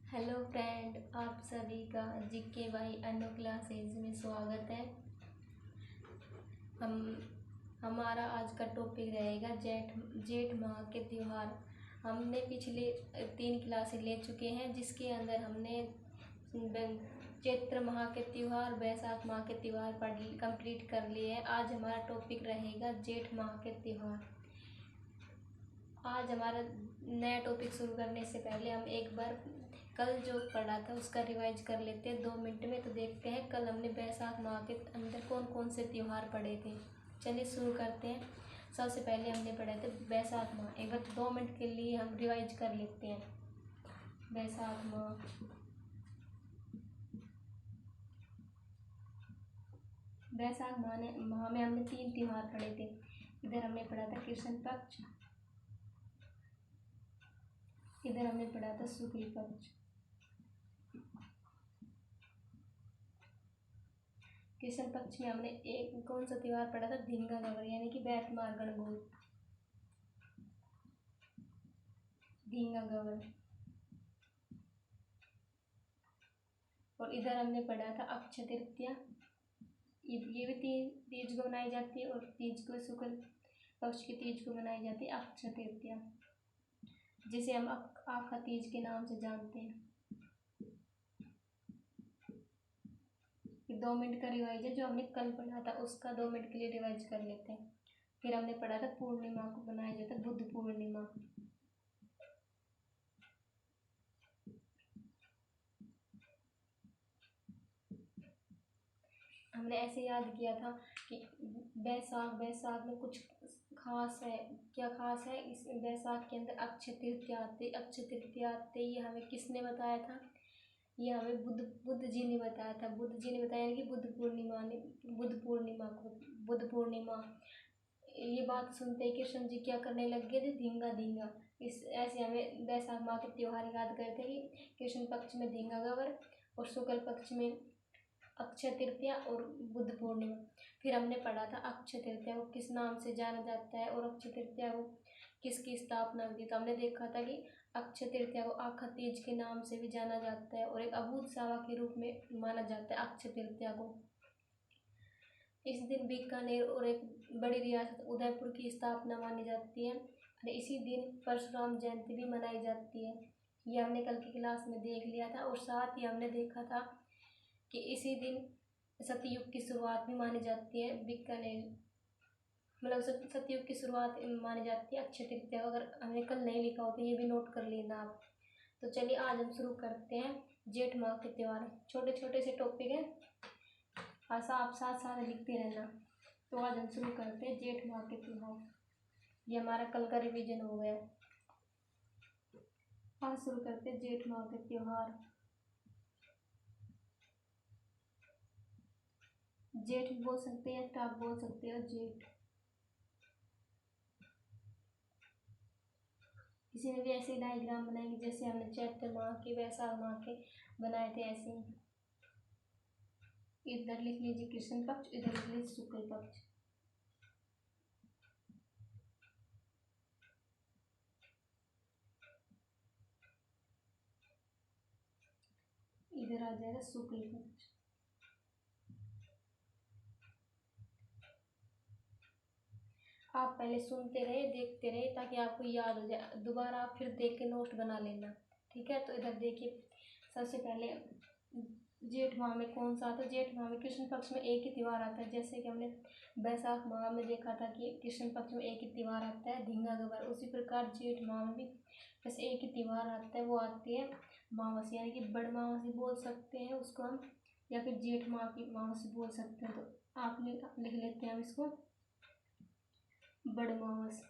Hello friend, आप सभी का जीके बाई अनु क्लासेज में स्वागत है। हम हमारा आज का टॉपिक रहेगा जेठ जेठ माह के त्यौहार। हमने पिछले 3 क्लासें ले चुके हैं, जिसके अंदर हमने चैत्र माह के त्यौहार, बैसाख माह के त्यौहार पढ़ कंप्लीट कर लिए हैं। आज हमारा टॉपिक रहेगा जेठ माह के त्यौहार। आज हमारा नया टॉपिक शुरू करने से पहले हम एक बार कल जो पढ़ा था उसका रिवाइज कर लेते हैं 2 मिनट में। तो देखते हैं कल हमने बैसाख माह के अंदर कौन कौन से त्यौहार पढ़े थे। चलिए शुरू करते हैं। सबसे पहले हमने पढ़े थे बैसाख माह। एक बार 2 मिनट के लिए हम रिवाइज कर लेते हैं। बैसाख माह, बैसाख माह में हमने 3 त्यौहार पढ़े थे। इधर हमने पढ़ा था कृष्ण पक्ष, इधर हमने पढ़ा था शुक्ल पक्ष। कृष्ण पक्ष में हमने एक कौन सा त्यौहार पढ़ा था? धींगा गवर, यानी कि बैठमार गणगौर, धींगा गवर। और इधर हमने पढ़ा था अक्षय तृतीया। ये भी तीज को मनाई जाती है, और तीज को शुक्ल पक्ष की तीज को मनाई जाती है अक्षय तृतीया, जिसे हम आखा तीज के नाम से जानते हैं। 2 मिनट का रिवाइज है, जो हमने कल पढ़ा था उसका 2 मिनट के लिए रिवाइज कर लेते हैं। फिर हमने पढ़ा था पूर्णिमा को मनाया जाता है बुद्ध पूर्णिमा। हमने ऐसे याद किया था कि बैसाख में कुछ खास है। क्या खास है? इस बैसाख के अंदर अक्षय तृतीया आते ये हमें किसने बताया था? ये हमें बुद्ध जी ने बताया था। बुद्ध जी ने बताया कि बुद्ध पूर्णिमा। ये बात सुनते ही कृष्ण जी क्या करने लग गए थे? धींगा धींगा। इस ऐसे हमें बैसाख माह के त्योहार याद करते हैं कि कृष्ण पक्ष में धींगा गवर और शुक्ल पक्ष में अक्षय तृतीया और बुद्ध पूर्णिमा। फिर हमने पढ़ा था अक्षय तृतीया को किस नाम से जाना जाता है और अक्षय तृतीया को किसकी स्थापना हुई थी। तो हमने देखा था कि अक्षय तृतीया को आखा तीज के नाम से भी जाना जाता है और एक अबूझ सावा के रूप में माना जाता है अक्षय तृतीया को। इस दिन बीकानेर और एक बड़ी रियासत उदयपुर की स्थापना मानी जाती है, और इसी दिन परशुराम जयंती भी मनाई जाती है। ये हमने कल की क्लास में देख लिया था। और साथ ही हमने देखा था कि इसी दिन सतयुग की शुरुआत भी मानी जाती है। बीकानेर मतलब सतयुग की शुरुआत मानी जाती है अक्षय तृतीया। अगर हमने कल नहीं लिखा हो तो ये भी नोट कर लेना आप। तो चलिए आज हम शुरू करते हैं जेठ माह के त्यौहार। छोटे छोटे से टॉपिक हैं, ऐसा आप साथ साथ लिखते रहना। तो आज हम शुरू करते हैं जेठ माह के त्यौहार। ये हमारा कल का रिवीजन हो गया। आज शुरू करते हैं जेठ माह के त्यौहार। जेठ बोल सकते हैं या आप बोल सकते हो जेठ। किसी ने भी ऐसे डायग्राम बनाएंगे जैसे हमने चैत्र माह के, बैसाख माह के बनाए थे, ऐसे ही। इधर लिख लीजिए कृष्ण पक्ष, इधर लिख लीजिए शुक्ल पक्ष। इधर आ जाएगा शुक्ल पक्ष। आप पहले सुनते रहे, देखते रहे, ताकि आपको याद हो जाए। दोबारा आप फिर देख के नोट बना लेना, ठीक है? तो इधर देखिए, सबसे पहले जेठ माह में कौन सा आता है? जेठ माह में कृष्ण पक्ष में एक ही त्यौहार आता है। जैसे कि हमने बैसाख माह में देखा था कि कृष्ण पक्ष में एक ही त्यौहार आता है, धींगा गवर। उसी प्रकार जेठ माह में भी बस एक ही त्यौहार आता है, वो आती है मावस, यानी कि बड़ मावस बोल सकते हैं उसको हम, या फिर जेठ माह की मावस बोल सकते हैं। तो आप लिख लेते हैं हम इसको बड़ मावस।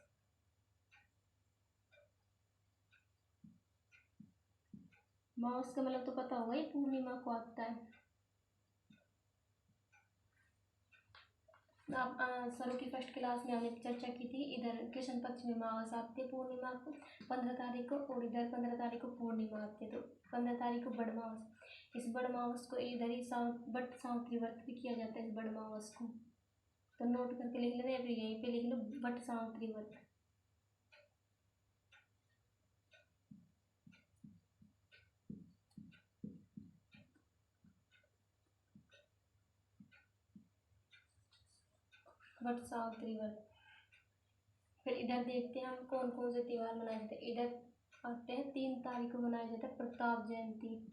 मावस का मतलब तो पता होगा ही, पूर्णिमा को आता है। आप सर की फर्स्ट क्लास में हमने चर्चा की थी। इधर कृष्ण पक्ष में मावस आती है पूर्णिमा को 15 तारीख को, और इधर 15 तारीख को पूर्णिमा आती है। तो 15 तारीख को बड़ मावस। इस बड़ मावस को इधर ही बट सावित्री व्रत भी किया जाता है इस बड़ मावस को। तो नोट करके लिख लेना, या फिर यहीं पे लिख लो बट सावित्री व्रत। वट सावित्री व्रत। फिर इधर देखते हैं हम कौन कौन से त्योहार मनाए जाते हैं। इधर आते हैं 3 तारीख को मनाया जाता है प्रताप जयंती,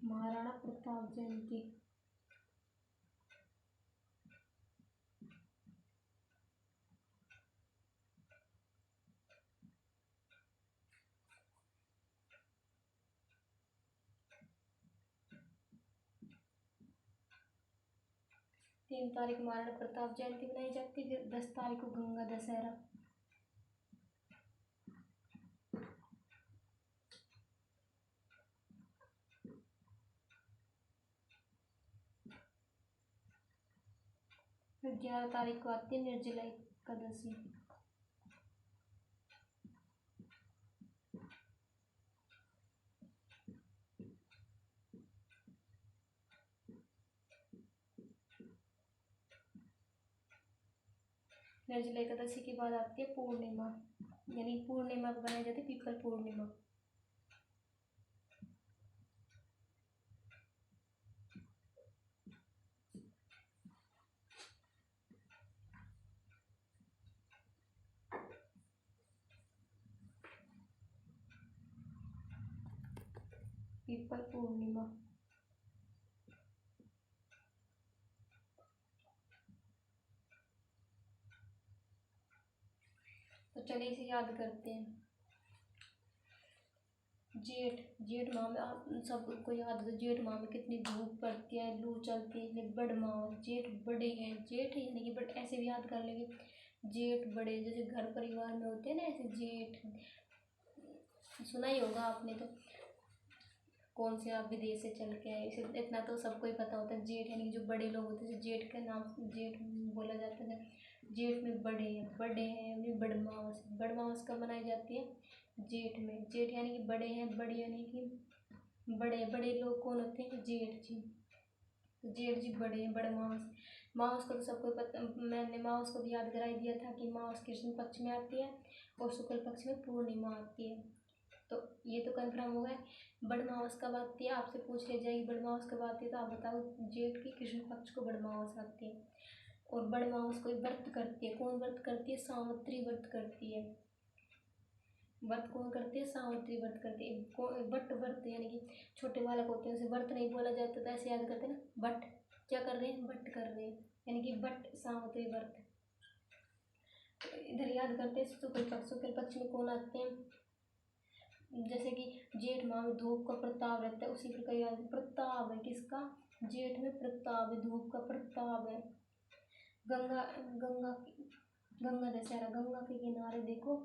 महाराणा प्रताप जयंती। 3 तारीख महाराणा प्रताप जयंती मनाई जाती है। फिर 10 तारीख को गंगा दशहरा। फिर 11 तारीख को आती है निर्जला एकादशी। निर्जला एकादशी के बाद आती है पूर्णिमा, यानी पूर्णिमा को बनाई जाती है पीपल पूर्णिमा। पीपल पूर्णिमा। तो चलिए इसे याद करते हैं। जेठ, जेठ माह में आप सबको याद हो, जेठ माह में कितनी धूप पड़ती है, लू चलती है। इसलिए बड़ माह, जेठ बड़े हैं, जेठ यानी कि बट ऐसे भी याद कर लेंगे। जेठ बड़े जैसे घर परिवार में होते हैं ना, ऐसे जेठ सुना ही होगा आपने। तो कौन से आप विदेश से चल के आए, इसे इतना तो सबको ही पता होता है। जेठ यानी कि जो बड़े लोग होते हैं, जेठ के नाम से जेठ बोला जाता है। जेठ में बड़े हैं, बड़े हैं यानी बड़मास। बड़मास कब मनाई जाती है? जेठ में। जेठ यानी कि बड़े हैं, बड़े यानी कि बड़े बड़े लोग कौन होते हैं? जेठ जी। तो जेठ जी बड़े हैं, बड़मास। मास को तो सबको पता, मैंने मास को भी याद करा ही दिया था कि मास कृष्ण पक्ष में आती है और शुक्ल पक्ष में पूर्णिमा आती है। तो ये तो कन्फर्म हो गया। बड़मास कब आती है आपसे पूछ ले जाएगी, बड़मास कब आती है तो आप बताओ। जेठ की कृष्ण पक्ष को बड़मास आती है। और बड़मास कोई व्रत करती है, कौन व्रत करती है? सावित्री व्रत करती है। व्रत कौन करती है? सावित्री व्रत करती है। बट व्रत यानी कि छोटे बालक होते हैं, उसे व्रत नहीं बोला जाता, तो ऐसे याद करते हैं ना। बट क्या कर रहे हैं? बट कर रहे हैं, यानी कि बट सावित्री व्रत। इधर याद करते हैं शुक्ल पक्ष। शुक्ल पक्ष में कौन आते हैं? जैसे कि जेठ माह में धूप का प्रताप रहता है, उसी प्रकार याद प्रताप है किसका? जेठ में प्रताप है, धूप का प्रताप है। गंगा गंगा गंगा दशहरा। गंगा के किनारे देखो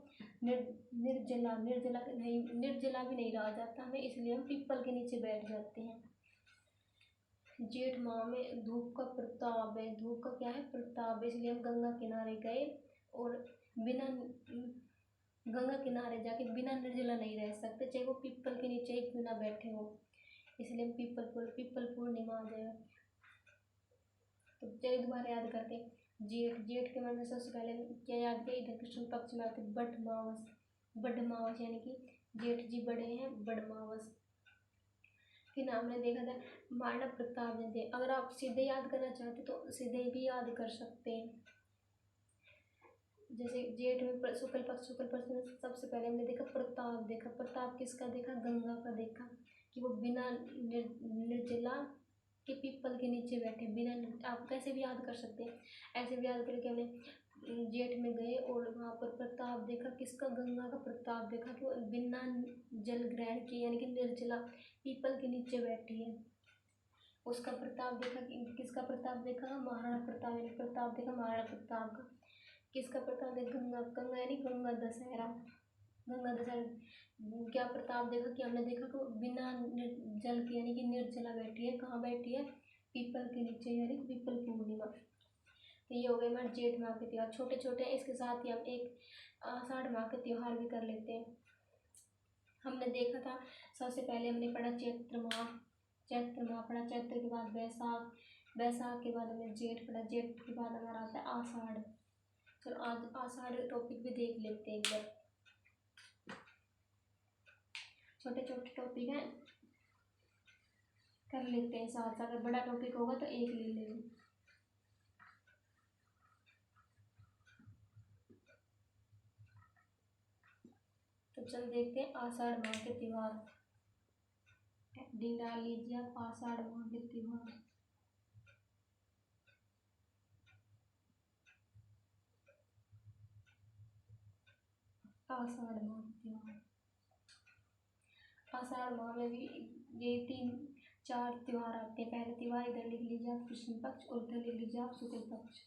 निर्जला, निर्जला नहीं, निर्जला भी नहीं रहा जाता हमें, इसलिए हम पीपल के नीचे बैठ जाते हैं। जेठ माह में धूप का प्रताप है, धूप का क्या है? प्रताप, इसलिए हम गंगा किनारे गए और बिना गंगा किनारे जाके बिना निर्जला नहीं रह सकते, चाहे वो पीपल के नीचे ही क्यों ना बैठे हो। इसलिए हम पीपल पूर्णिमा आ जाएगा। तो चलिए दोबारा याद करते हैं। जेठ, जेठ के मतलब सबसे पहले क्या याद किया? इधर कृष्ण पक्ष में आते बटमावस। बटमावस यानी कि जेठ जी बड़े हैं, बड़मावस। फिर हमने देखा था महाराणा प्रताप जयंती। अगर आप सीधे याद करना चाहते तो सीधे भी याद कर सकते हैं। जैसे जेठ में शुक्ल पक्ष में सबसे पहले हमने देखा प्रताप, देखा प्रताप किसका देखा? गंगा का देखा, कि वो बिना निर्जला के पीपल के नीचे बैठे, बिना। आप कैसे भी याद कर सकते हैं, ऐसे भी याद करके हमने जेठ में गए और वहाँ पर प्रताप देखा किसका? गंगा का प्रताप देखा कि वो बिना जल ग्रहण किए यानी कि निर्जला पीपल के नीचे बैठी है। उसका प्रताप देखा कि किसका प्रताप देखा? महाराणा प्रताप, यानी प्रताप देखा महाराणा प्रताप का। किसका प्रताप देखा? गंगा, गंगा यानी गंगा दशहरा। गंगा दशहरा क्या प्रताप देखा? कि हमने देखा कि बिना जल के यानी कि निर्जला बैठी है। कहाँ बैठी है? पीपल के नीचे, यानी पीपल पूर्णिमा। तो ये हो गए हमारे जेठ माह के त्यौहार, छोटे छोटे। इसके साथ ही हम एक आषाढ़ माह के त्यौहार भी कर लेते हैं। हमने देखा था सबसे पहले हमने पढ़ा चैत्र माह, चैत्र माह पढ़ा। चैत्र के बाद बैसाख, बैसाख के बाद हमने जेठ पढ़ा, जेठ के बाद हमारा आता है आषाढ़। चलो आज आषाढ़ टॉपिक भी देख लेते हैं एक बार। छोटे छोटे टॉपिक हैं, कर लेते हैं साथ साथ। अगर बड़ा टॉपिक होगा तो एक ले लेंगे। तो चल देखते हैं आषाढ़ माह के त्योहार। डी डाल लीजिए आप, आषाढ़ माह के त्योहार। आषाढ़ माह के त्योहार। आषाढ़ माह में भी ये 3-4 त्योहार आते हैं। पहले त्योहार इधर लिख लीजिए आप कृष्ण पक्ष, और उधर लिख लीजिए आप शुक्ल पक्ष।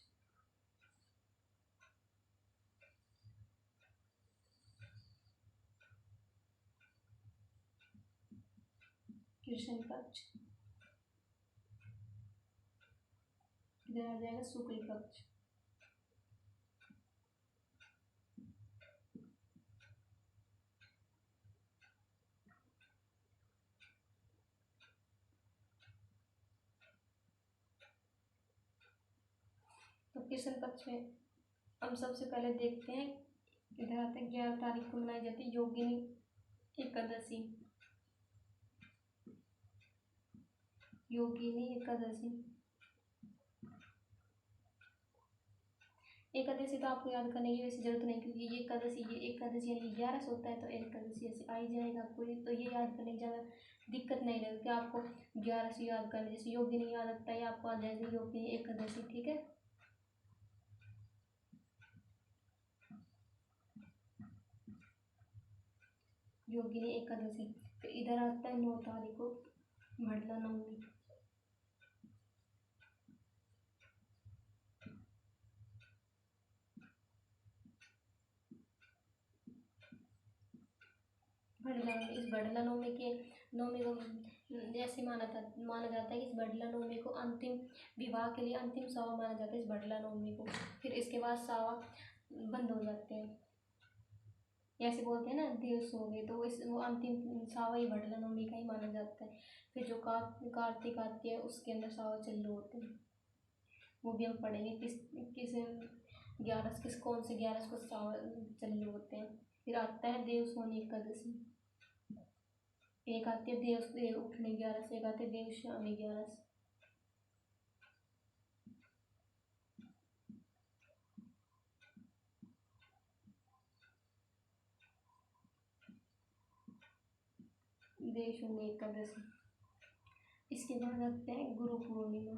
कृष्ण पक्ष, इधर आ जाएगा शुक्ल पक्ष। तो कृष्ण पक्ष में हम सबसे पहले देखते हैं, इधर आते हैं 11 तारीख को मनाई जाती है योगिनी एकादशी। योगिनी एकादशी। एकादशी तो आपको याद करने की वैसे जरूरत नहीं, क्योंकि ये एकादशी यानी 11 होता है, तो एकादशी ऐसे आ ही जाएगा आपको। तो ये याद करने की ज़्यादा दिक्कत नहीं लगेगी आपको। 11 से याद करने, जैसे योगिनी याद आता है आपको आ जाएगी योगिनी एकादशी। ठीक है, योगिनी एकादशी। फिर इधर आता है 9 तारीख को भड़ला नवमी। भड़ला नवमी, इस भड़ला नवमी के नवमी को जैसे माना जाता है कि इस भड़ला नवमी को अंतिम विवाह के लिए अंतिम सावा माना जाता है इस भड़ला नवमी को। फिर इसके बाद सावा बंद हो जाते हैं, ऐसे बोलते हैं ना देव सो गए, तो वो अंतिम सावा ही भड़ला नवमी का ही माना जाता है। फिर जो कार्तिक आती है उसके अंदर सावा चालू होते हैं, वो भी हम पढ़ेंगे किस 11 किस कौन से 11 को सावा चालू होते हैं। फिर आता है देव सोनी एकादशी। एक आती है देव उठने 11, एक आती है देव शामी 11। देव शून्य एकादशी। इसके बाद आते हैं गुरु पूर्णिमा।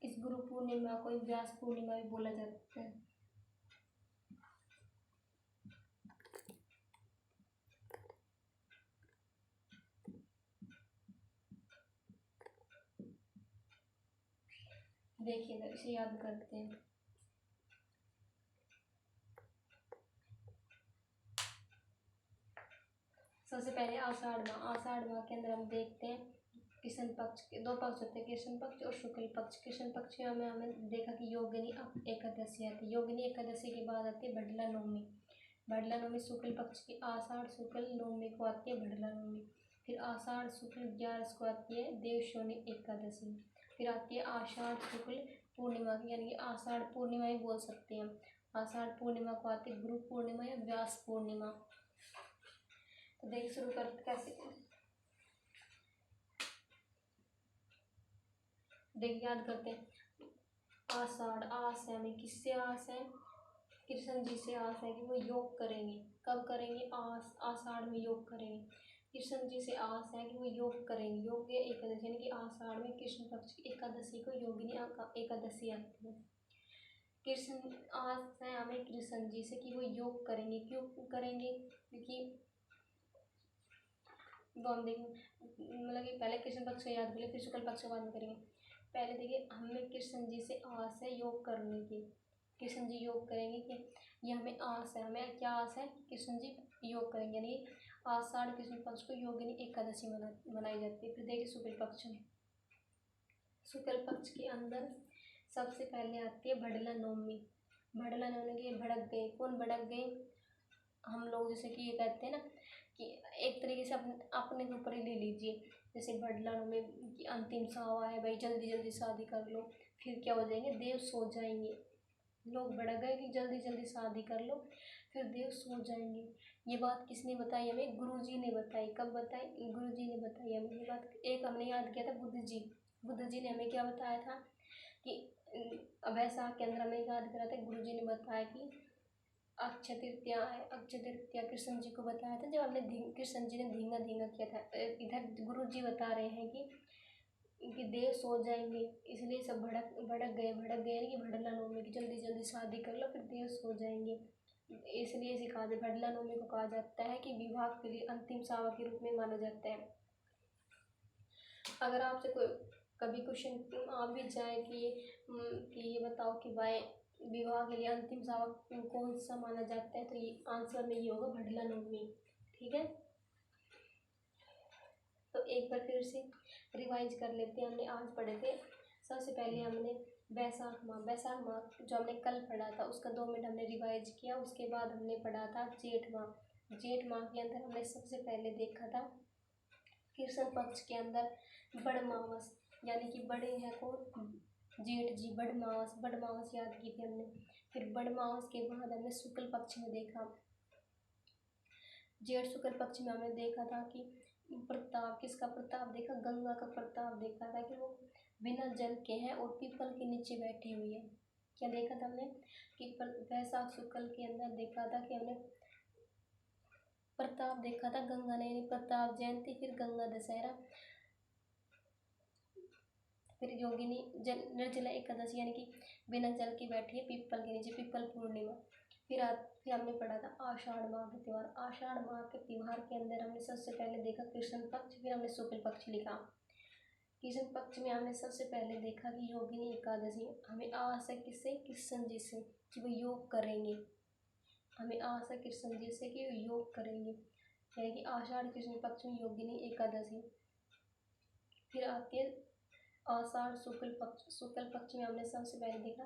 इस गुरु पूर्णिमा को व्यास पूर्णिमा भी बोला जाता है। देखिए इसे याद करते हैं। सबसे पहले आषाढ़ माह के अंदर हम देखते हैं कृष्ण पक्ष के 2 पक्ष होते हैं, कृष्ण पक्ष और शुक्ल पक्ष। कृष्ण पक्ष में हमें देखा कि योगिनी एकादशी आती है। योगिनी एकादशी के बाद आती है भड़ला नवमी। भड़ला नवमी शुक्ल पक्ष की आषाढ़ शुक्ल नवमी को आती है भड़ला नवमी। फिर आषाढ़ शुक्ल 11 को आती है देवशोनी एकादशी। फिर आती है आषाढ़ शुक्ल पूर्णिमा, यानी कि आषाढ़ पूर्णिमा ही बोल सकते हैं। आषाढ़ पूर्णिमा को आती है गुरु पूर्णिमा या व्यास पूर्णिमा। तो देख शुरू करते कैसे, देख याद करते हैं। आषाढ़, आस है हमें किससे आस है, कृष्ण जी से आस है कि वो योग करेंगे। कब करेंगे, आषाढ़ में योग करेंगे। कृष्ण जी से आस है कि वो योग करेंगे। योग एकादशी यानी कि आषाढ़ में कृष्ण पक्ष की एकादशी को योगिनी एकादशी आती है। कृष्ण आस है हमें कृष्ण जी से कि वो योग करेंगे। क्यों करेंगे, क्योंकि वो हम देखें, मतलब कि पहले कृष्ण पक्ष को याद करें फिर शुक्ल पक्ष को बाद में करेंगे। पहले देखिए हमें कृष्ण जी से आस है योग करने की। कृष्ण जी योग करेंगे कि ये हमें आस है, हमें क्या आस है, कृष्ण जी योग करेंगे। यानी आषाढ़ कृष्ण पक्ष को योगिनी एकादशी मनाई जाती है। फिर देखिए शुक्ल पक्ष में, शुक्ल पक्ष के अंदर सबसे पहले आती है भड़ला नवमी। भड़ला नवमी के भड़क गए, कौन भड़क गए, हम लोग जैसे कि ये कहते हैं ना कि एक तरीके से अपने के ऊपर ही ले लीजिए। जैसे भड़ला नवमी की अंतिम सावा है, भाई जल्दी जल्दी शादी कर लो, फिर क्या हो जाएंगे, देव सो जाएंगे। लोग भड़क गए कि जल्दी जल्दी शादी कर लो, फिर देव सो जाएंगे। ये बात किसने बताई हमें? गुरुजी ने बताई। कब बताई? गुरुजी ने बताई हमें ये बात। एक हमने याद किया था बुद्ध जी ने हमें क्या बताया था कि वैशाख के अंदर हमें याद करा था, गुरुजी ने बताया कि अक्षय तृतीया है। अक्षय तृतीया कृष्ण जी को बताया था जब हमने कृष्ण जी ने धींगा धींगा किया था। इधर गुरुजी बता रहे हैं कि देव सो जाएंगे, इसलिए सब भड़क गए कि भड़ला नवमी की जल्दी जल्दी शादी कर लो, फिर देव सो जाएंगे। इसलिए सिखा दे, भड़ला नवमी को कहा जाता है कि विवाह के लिए अंतिम सावा के रूप में माना जाता है। अगर आपसे कोई कभी क्वेश्चन आ भी जाए कि ये बताओ कि भाई विवाह के लिए अंतिम सावा कौन सा माना जाता है, तो ये आंसर में ये होगा भड़ला नवमी। ठीक है, तो एक बार फिर से रिवाइज कर लेते हैं। हमने आज पढ़े थे, सबसे पहले हमने वैशाख माह जो हमने कल पढ़ा था उसका 2 मिनट हमने रिवाइज किया। उसके बाद हमने पढ़ा था जेठ माह के अंदर हमने सबसे पहले देखा था कृष्ण पक्ष के अंदर बड़मावस, यानी कि बड़े हैं कौन? जेठ जी। बड़मावस याद की थी हमने। फिर बड़मावस के बाद हमने शुक्ल पक्ष में देखा, जेठ शुक्ल पक्ष में हमने देखा था कि प्रताप, किसका प्रताप देखा? गंगा का प्रताप देखा था कि वो बिना जल के हैं और पीपल के नीचे बैठी हुई है। क्या देखा था हमने कि वैशाख शुक्ल के अंदर देखा था कि हमने प्रताप देखा था गंगा ने, यानी प्रताप जयंती, फिर गंगा दशहरा, फिर योगिनी निर्जला एकादशी, यानी कि बिना जल के बैठी है पीपल के नीचे, पीपल पूर्णिमा। फिर हमने पढ़ा था आषाढ़ माह के त्यौहार। आषाढ़ माह के त्यौहार के अंदर हमने सबसे पहले देखा कृष्ण पक्ष, फिर हमने शुक्ल पक्ष लिखा। कृष्ण पक्ष में हमने सबसे पहले देखा कि योगिनी एकादशी। हमें आस है किससे? कृष्ण जी से कि वो योग करेंगे। हमें आस है कृष्ण जी से कि योग करेंगे, यानी कि आषाढ़ कृष्ण पक्ष में योगिनी एकादशी। फिर आती है आषाढ़ शुक्ल पक्ष में हमने सबसे पहले देखा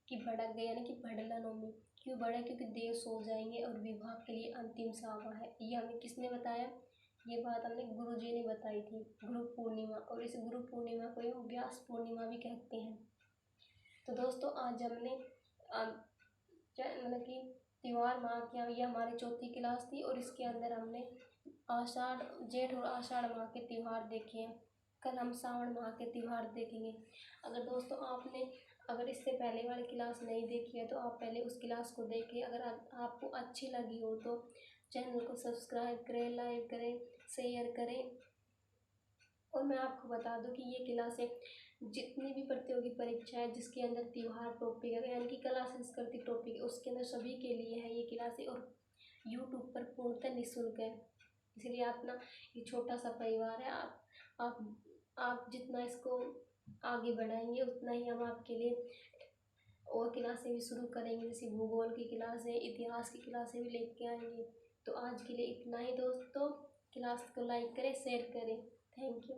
कि भड़क गए, यानी कि भड़ला नवमी। क्यों भड़े? क्योंकि देव सो जाएंगे और विवाह के लिए अंतिम सावा है। ये हमें किसने बताया? ये बात हमने गुरुजी ने बताई थी। गुरु पूर्णिमा, और इस गुरु पूर्णिमा को हम व्यास पूर्णिमा भी कहते हैं। तो दोस्तों आज हमने मतलब कि त्यौहार माह की, ये हमारी चौथी क्लास थी और इसके अंदर हमने जेठ और आषाढ़ माह के त्यौहार देखे हैं। कल हम सावन माह के त्यौहार देखेंगे। अगर दोस्तों अगर इससे पहले वाली क्लास नहीं देखी है तो आप पहले उस क्लास को देखें। अगर आपको अच्छी लगी हो तो चैनल को सब्सक्राइब करें, लाइक करें, शेयर करें। और मैं आपको बता दूं कि ये क्लासें जितनी भी प्रतियोगी परीक्षा है जिसके अंदर त्यौहार टॉपिक है, यानी कि कला संस्कृति टॉपिक है, उसके अंदर सभी के लिए है ये क्लासें, और यूट्यूब पर पूर्णतः निःशुल्क है। इसलिए अपना ये छोटा सा परिवार है, आप जितना इसको आगे बढ़ाएंगे उतना ही हम आपके लिए और क्लासें भी शुरू करेंगे, जैसे भूगोल की क्लासें, इतिहास की क्लासें भी लेके आएंगे। तो आज के लिए इतना ही दोस्तों। क्लास को लाइक करें, शेयर करें। Thank you.